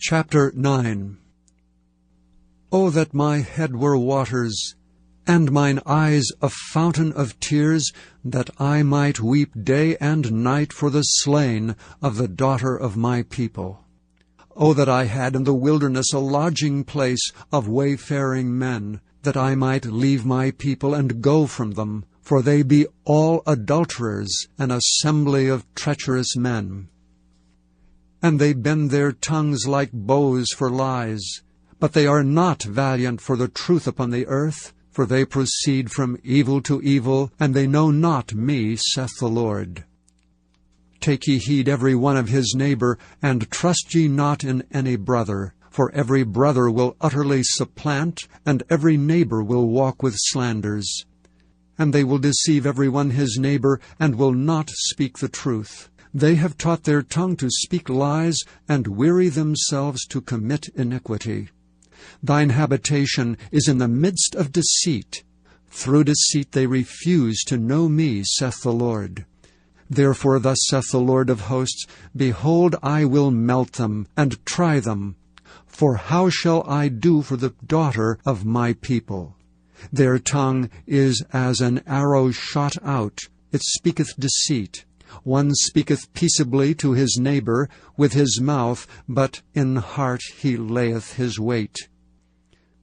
Chapter 9. O that my head were waters, and mine eyes a fountain of tears, that I might weep day and night for the slain of the daughter of my people. O that I had in the wilderness a lodging place of wayfaring men, that I might leave my people and go from them, for they be all adulterers, an assembly of treacherous men. And they bend their tongues like bows for lies, but they are not valiant for the truth upon the earth, for they proceed from evil to evil, and they know not me, saith the Lord. Take ye heed every one of his neighbor, and trust ye not in any brother, for every brother will utterly supplant, and every neighbor will walk with slanders. And they will deceive every one his neighbor, and will not speak the truth. They have taught their tongue to speak lies, and weary themselves to commit iniquity. Thine habitation is in the midst of deceit. Through deceit they refuse to know me, saith the Lord. Therefore thus saith the Lord of hosts, Behold, I will melt them, and try them. For how shall I do for the daughter of my people? Their tongue is as an arrow shot out, it speaketh deceit. One speaketh peaceably to his neighbor with his mouth, but in heart he layeth his wait.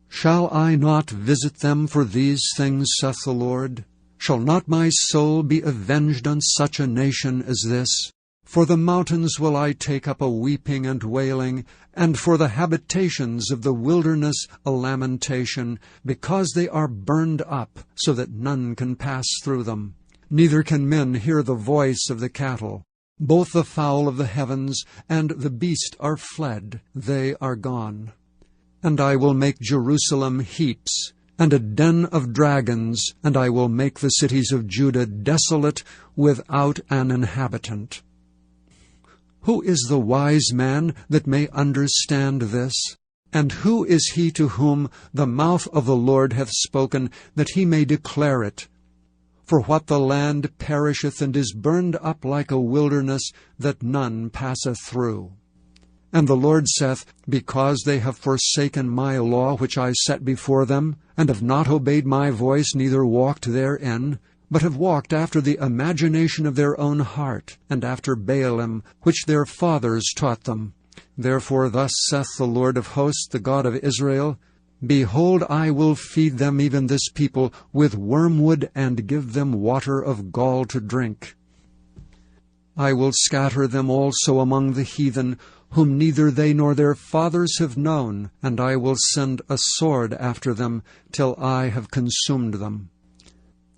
Shall I not visit them for these things, saith the Lord? Shall not my soul be avenged on such a nation as this? For the mountains will I take up a weeping and wailing, and for the habitations of the wilderness a lamentation, because they are burned up, so that none can pass through them. Neither can men hear the voice of the cattle. Both the fowl of the heavens and the beast are fled, they are gone. And I will make Jerusalem heaps, and a den of dragons, and I will make the cities of Judah desolate, without an inhabitant. Who is the wise man that may understand this? And who is he to whom the mouth of the Lord hath spoken, that he may declare it? For what the land perisheth and is burned up like a wilderness, that none passeth through. And the Lord saith, Because they have forsaken my law which I set before them, and have not obeyed my voice, neither walked therein, but have walked after the imagination of their own heart, and after Baalim, which their fathers taught them. Therefore thus saith the Lord of hosts, the God of Israel, Behold, I will feed them, even this people, with wormwood, and give them water of gall to drink. I will scatter them also among the heathen, whom neither they nor their fathers have known, and I will send a sword after them, till I have consumed them.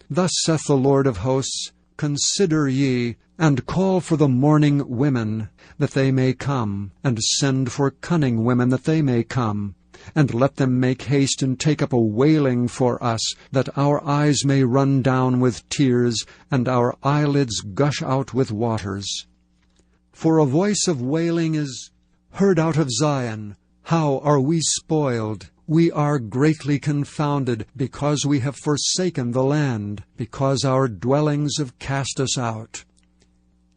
Thus saith the Lord of hosts, Consider ye, and call for the mourning women, that they may come, and send for cunning women, that they may come. And let them make haste and take up a wailing for us, that our eyes may run down with tears, and our eyelids gush out with waters. For a voice of wailing is heard out of Zion. How are we spoiled? We are greatly confounded, because we have forsaken the land, because our dwellings have cast us out.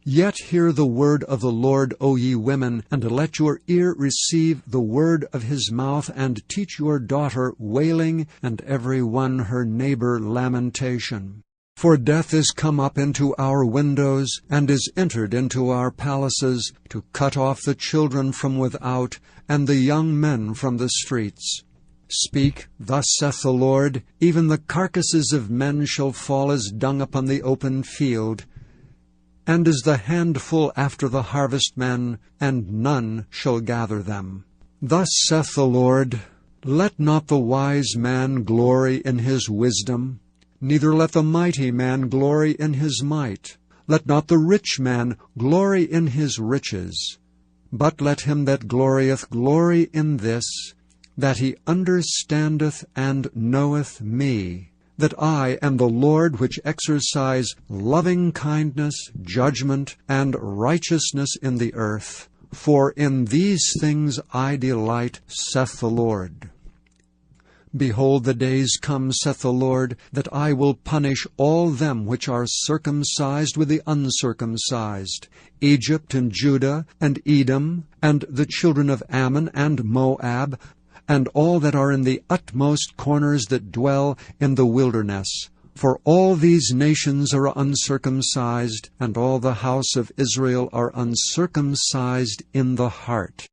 Yet hear the word of the Lord, O ye women, and let your ear receive the word of his mouth, and teach your daughter wailing, and every one her neighbor lamentation. For death is come up into our windows, and is entered into our palaces, to cut off the children from without, and the young men from the streets. Speak, thus saith the Lord, Even the carcasses of men shall fall as dung upon the open field, and as the handful after the harvestmen, and none shall gather them. Thus saith the Lord, Let not the wise man glory in his wisdom, neither let the mighty man glory in his might. Let not the rich man glory in his riches, but let him that glorieth glory in this, that he understandeth and knoweth me, that I am the Lord which exercise loving kindness, judgment, and righteousness in the earth. For in these things I delight, saith the Lord. Behold, the days come, saith the Lord, that I will punish all them which are circumcised with the uncircumcised, Egypt and Judah and Edom, and the children of Ammon and Moab, and all that are in the utmost corners that dwell in the wilderness. For all these nations are uncircumcised, and all the house of Israel are uncircumcised in the heart.